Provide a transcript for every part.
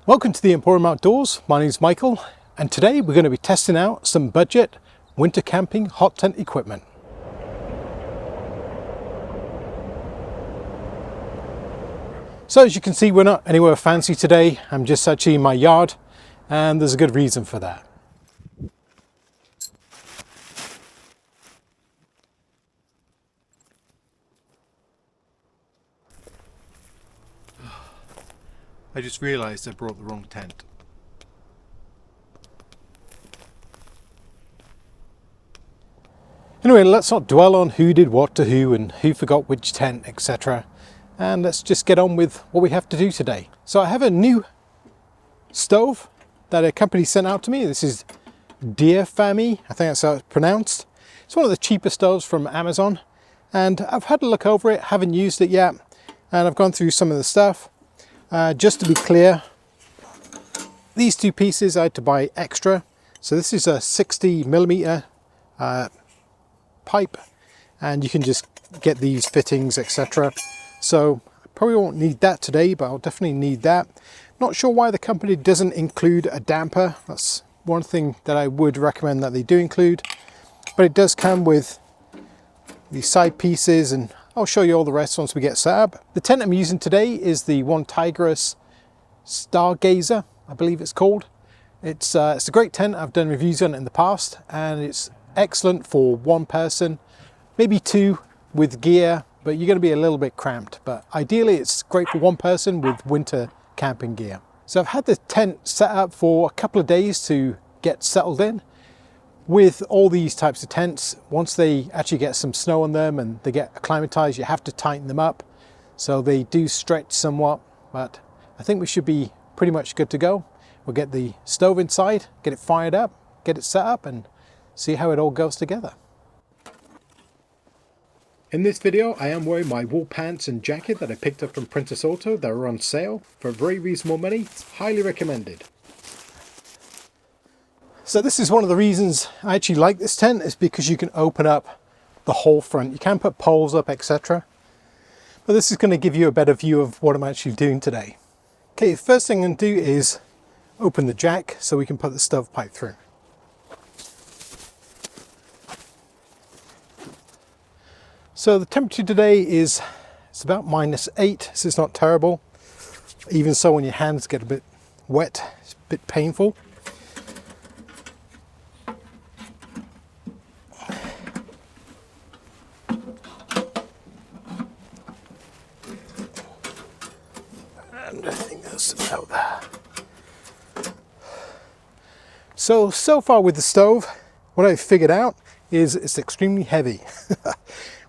Welcome to the Emporium Outdoors. My name is Michael, and today we're going to be testing out some budget winter camping hot tent equipment. So as you can see, we're not anywhere fancy today. I'm just actually in my yard, and there's a good reason for that. I just realized I brought the wrong tent. Anyway, let's not dwell on who did what to who and who forgot which tent, etc. And let's just get on with what we have to do today. So I have a new stove that a company sent out to me. This is DEERFAMY, I think that's how it's pronounced. It's one of the cheaper stoves from Amazon, and I've had a look over it, haven't used it yet, and I've gone through some of the stuff. Just to be clear, these two pieces I had to buy extra. So this is a 60mm pipe, and you can just get these fittings, etc. So I probably won't need that today, but I'll definitely need that. Not sure why the company doesn't include a damper. That's one thing that I would recommend that they do include, but it does come with these side pieces, and I'll show you all the rest once we get set up. The tent I'm using today is the One Tigris Stargazer, I believe it's called. It's a great tent. I've done reviews on it in the past, and it's excellent for one person, maybe two with gear, but you're going to be a little bit cramped. But ideally it's great for one person with winter camping gear. So I've had the tent set up for a couple of days to get settled in. With all these types of tents, once they actually get some snow on them and they get acclimatized, you have to tighten them up. So they do stretch somewhat, but I think we should be pretty much good to go. We'll get the stove inside, get it fired up, get it set up, and see how it all goes together. In this video, I am wearing my wool pants and jacket that I picked up from Princess Auto that are on sale for very reasonable money. Highly recommended. So this is one of the reasons I actually like this tent, is because you can open up the whole front. You can put poles up, etc. But this is going to give you a better view of what I'm actually doing today. Okay, the first thing I'm going to do is open the jack so we can put the stovepipe through. So the temperature today it's about -8, so it's not terrible. Even so, when your hands get a bit wet, it's a bit painful. And I think that's about that. So far with the stove, what I've figured out is it's extremely heavy,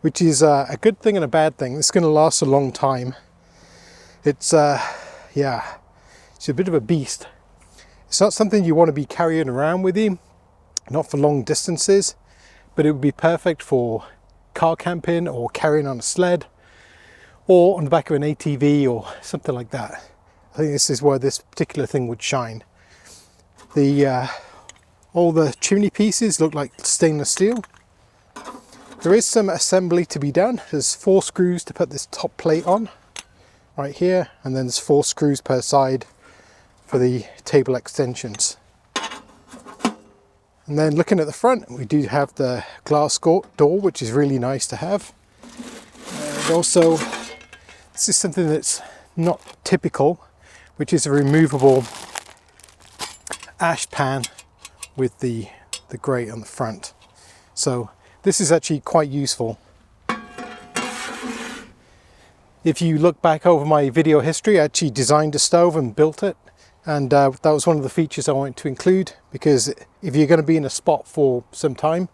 which is a good thing and a bad thing. It's going to last a long time. It's yeah, it's a bit of a beast. It's not something you want to be carrying around with you, not for long distances, but it would be perfect for car camping or carrying on a sled or on the back of an ATV or something like that. I think this is where this particular thing would shine. All the chimney pieces look like stainless steel. There is some assembly to be done. There's 4 screws to put this top plate on right here, and then there's 4 screws per side for the table extensions. And then looking at the front, we do have the glass door, which is really nice to have. And also, this is something that's not typical, which is a removable ash pan with the grate on the front. So this is actually quite useful. If you look back over my video history, I actually designed a stove and built it, and that was one of the features I wanted to include, because if you're going to be in a spot for some time,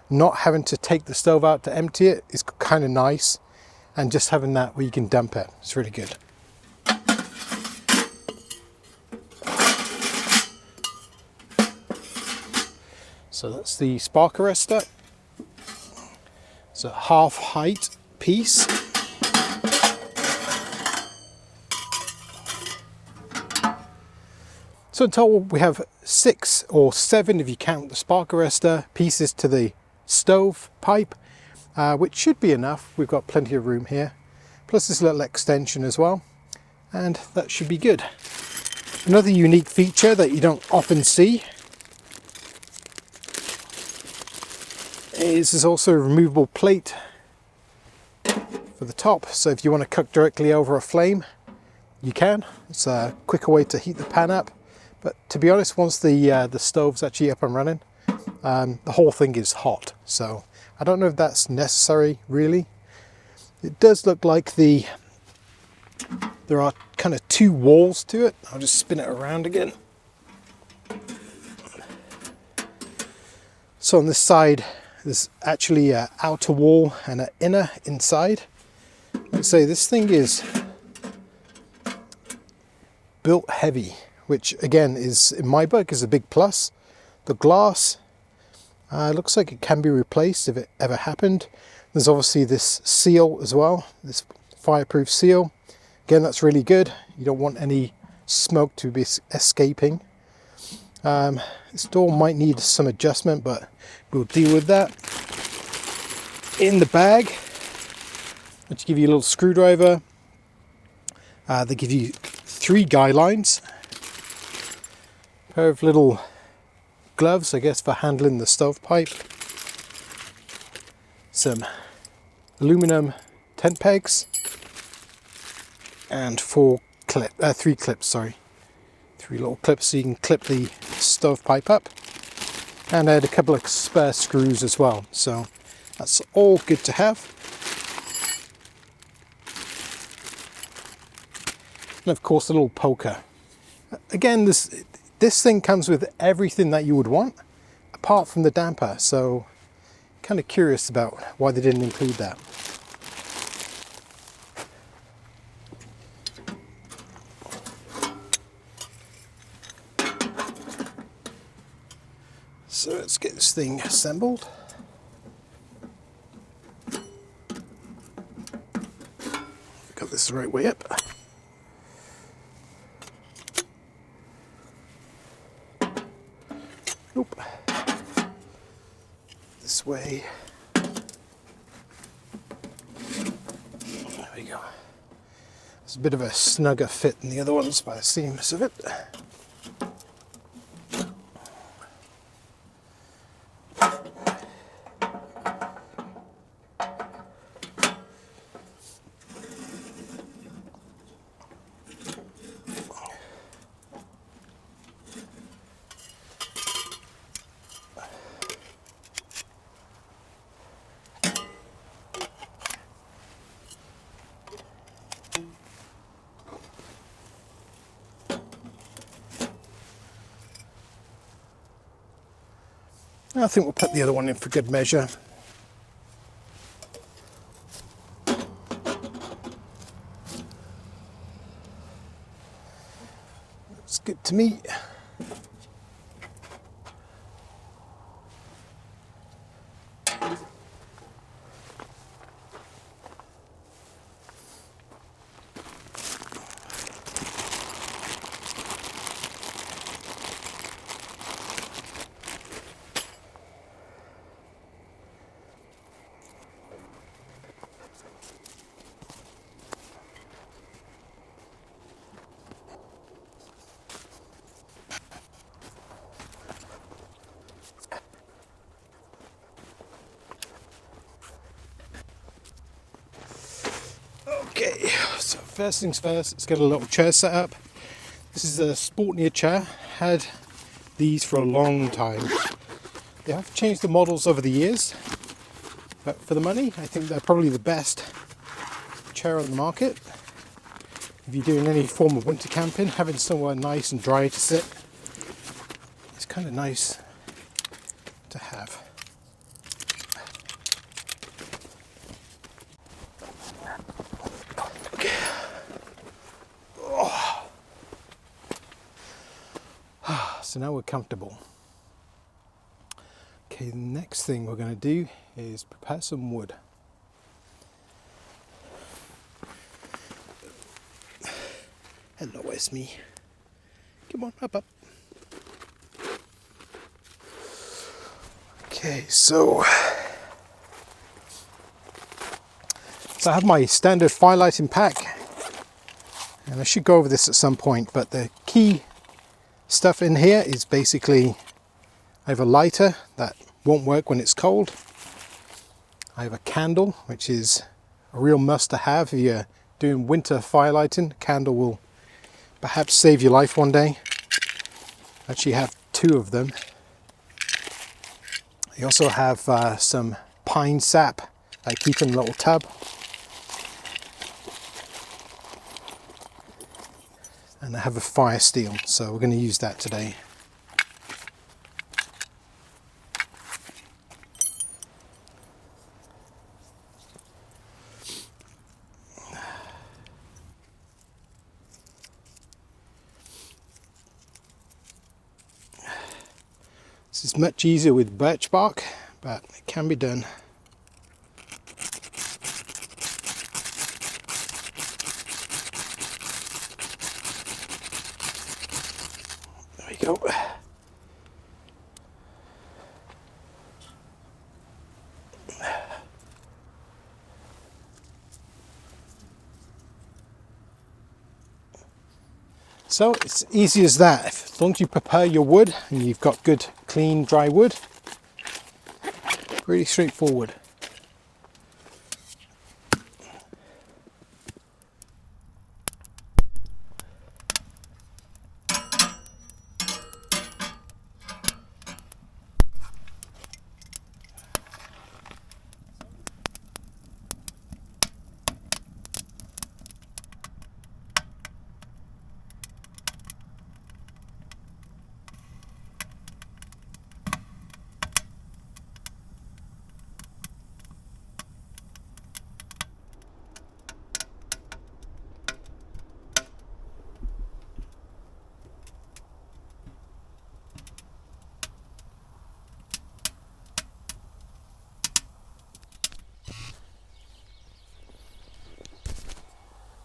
not having to take the stove out to empty it is kind of nice, and just having that where you can dump it, it's really good. So that's the spark arrestor. It's a half height piece. So in total we have 6 or 7, if you count the spark arrestor, pieces to the stove pipe, which should be enough. We've got plenty of room here, plus this little extension as well, and that should be good. Another unique feature that you don't often see is there's also a removable plate for the top, so if you want to cook directly over a flame, you can. It's a quicker way to heat the pan up, but to be honest, once the stove's actually up and running, the whole thing is hot, so I don't know if that's necessary really. It does look like there are kind of two walls to it. I'll just spin it around again. So on this side there's actually an outer wall and an inner inside. Let's say this thing is built heavy, which again is, in my book, is a big plus. The glass looks like it can be replaced if it ever happened. There's obviously this seal as well, this fireproof seal. Again, that's really good. You don't want any smoke to be escaping. This door might need some adjustment, but we'll deal with that. In the bag, let's give you a little screwdriver. They give you 3 guy lines, a pair of little gloves, I guess, for handling the stovepipe, some aluminum tent pegs, and 3 clips, sorry. 3 little clips so you can clip the stovepipe up, and I had a couple of spare screws as well, so that's all good to have. And of course the little poker. Again, this thing comes with everything that you would want apart from the damper, so kind of curious about why they didn't include that. So let's get this thing assembled. Got this the right way up. Nope. This way. There we go. It's a bit of a snugger fit than the other ones by the seams of it. I think we'll put the other one in for good measure. It's good to me. Okay, so first things first, let's get a little chair set up. This is a Sportneer chair. Had these for a long time. They have changed the models over the years, but for the money, I think they're probably the best chair on the market. If you're doing any form of winter camping, having somewhere nice and dry to sit, it's kind of nice to have. So now we're comfortable. Okay, the next thing we're going to do is prepare some wood. Hello, Esme. Come on, up. Okay, so I have my standard fire lighting pack, and I should go over this at some point, but the key stuff in here is basically, I have a lighter that won't work when it's cold. I have a candle, which is a real must to have if you're doing winter firelighting. A candle will perhaps save your life one day. I actually have 2 of them. I also have some pine sap I keep in a little tub. And I have a fire steel, so we're going to use that today. This is much easier with birch bark, but it can be done. There we go. So it's easy as that. As long as you prepare your wood and you've got good, clean, dry wood, pretty straightforward.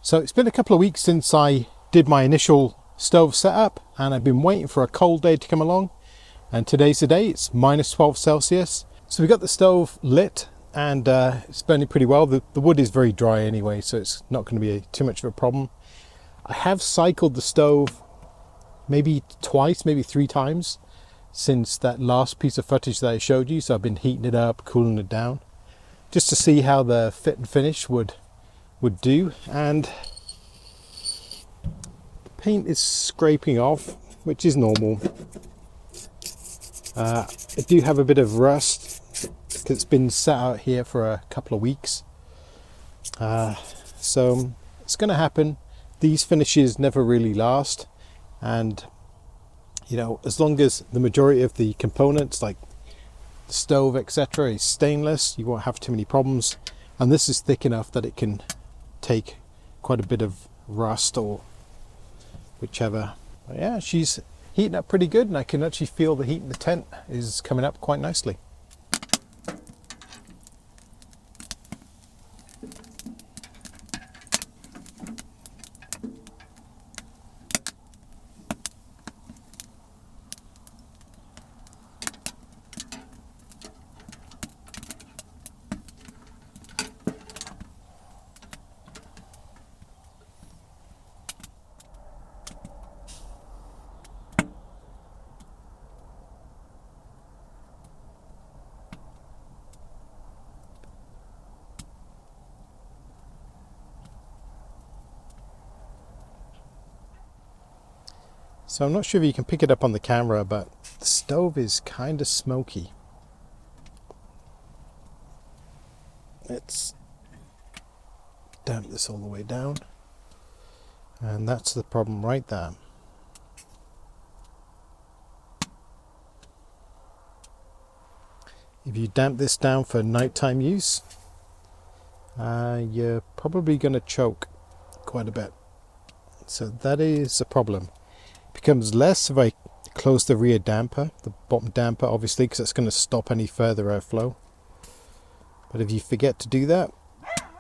So it's been a couple of weeks since I did my initial stove setup, and I've been waiting for a cold day to come along, and today's the day. It's -12 Celsius. So we got the stove lit and it's burning pretty well. The wood is very dry anyway, so it's not going to be too much of a problem. I have cycled the stove maybe twice, maybe 3 times since that last piece of footage that I showed you. So I've been heating it up, cooling it down, just to see how the fit and finish would do. And the paint is scraping off, which is normal. I do have a bit of rust because it's been sat out here for a couple of weeks, so it's going to happen. These finishes never really last, and you know, as long as the majority of the components like the stove etc is stainless, you won't have too many problems. And this is thick enough that it can take quite a bit of rust or whichever. But yeah, she's heating up pretty good, and I can actually feel the heat in the tent is coming up quite nicely. So I'm not sure if you can pick it up on the camera, but the stove is kind of smoky. Let's damp this all the way down. And that's the problem right there. If you damp this down for nighttime use, you're probably going to choke quite a bit. So that is a problem. Becomes less if I close the rear damper, the bottom damper obviously, because it's going to stop any further airflow. But if you forget to do that,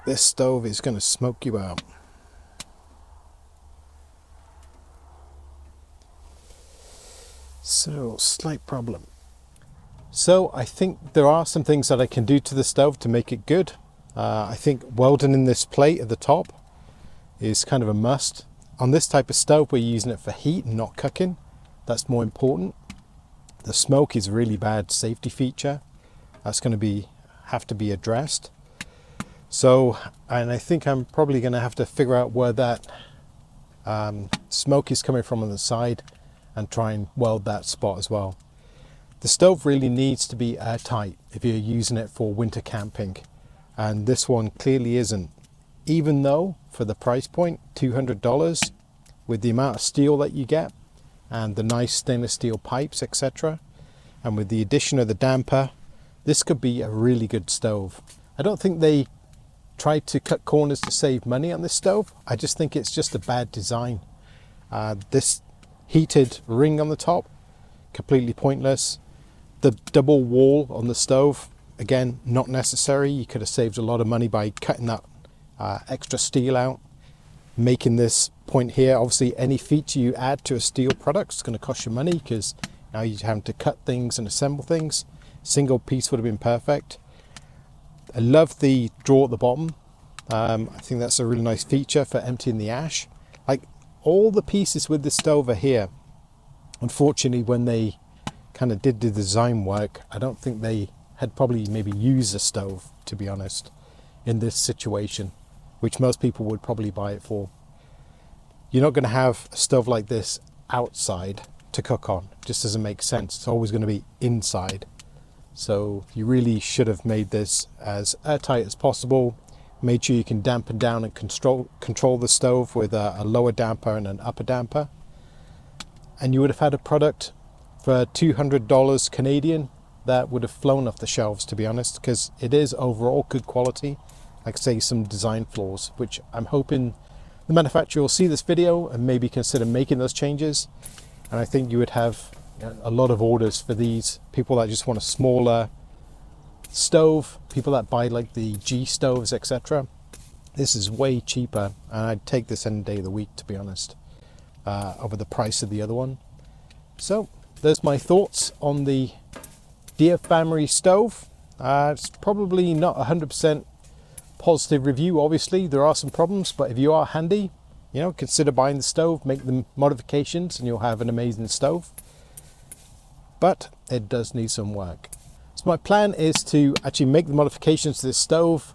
this stove is going to smoke you out. So, slight problem. So I think there are some things that I can do to the stove to make it good. I think welding in this plate at the top is kind of a must. On this type of stove, we're using it for heat and not cooking. That's more important. The smoke is a really bad safety feature. That's going to have to be addressed. So, and I think I'm probably going to have to figure out where that smoke is coming from on the side and try and weld that spot as well. The stove really needs to be airtight if you're using it for winter camping, and this one clearly isn't. Even though for the price point, $200, with the amount of steel that you get and the nice stainless steel pipes, etc., and with the addition of the damper, this could be a really good stove. I don't think they tried to cut corners to save money on this stove. I just think it's just a bad design. This heated ring on the top, completely pointless. The double wall on the stove, again, not necessary. You could have saved a lot of money by cutting that extra steel out, making this point here. Obviously, any feature you add to a steel product is going to cost you money, because now you're having to cut things and assemble things. Single piece would have been perfect. I love the drawer at the bottom. I think that's a really nice feature for emptying the ash. Like, all the pieces with the stove are here. Unfortunately, when they kind of did the design work, I don't think they had probably maybe used a stove, to be honest, in this situation, which most people would probably buy it for. You're not going to have a stove like this outside to cook on. It just doesn't make sense. It's always going to be inside. So you really should have made this as airtight as possible. Made sure you can dampen down and control the stove with a lower damper and an upper damper. And you would have had a product for $200 Canadian that would have flown off the shelves, to be honest, because it is overall good quality. Like I say, some design flaws, which I'm hoping the manufacturer will see this video and maybe consider making those changes. And I think you would have a lot of orders for these. People that just want a smaller stove, people that buy like the G stoves, etc. This is way cheaper, and I'd take this any day of the week, to be honest, over the price of the other one. So there's my thoughts on the DEERFAMY stove. It's probably not 100% positive review. Obviously there are some problems, but if you are handy, you know, consider buying the stove, make the modifications, and you'll have an amazing stove. But it does need some work. So my plan is to actually make the modifications to this stove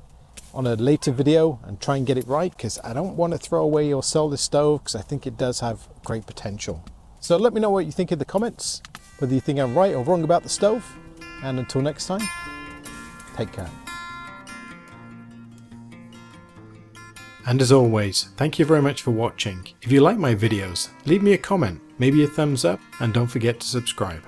on a later video and try and get it right, because I don't want to throw away or sell this stove, because I think it does have great potential. So let me know what you think in the comments, whether you think I'm right or wrong about the stove. And until next time, take care. And as always, thank you very much for watching. If you like my videos, leave me a comment, maybe a thumbs up, and don't forget to subscribe.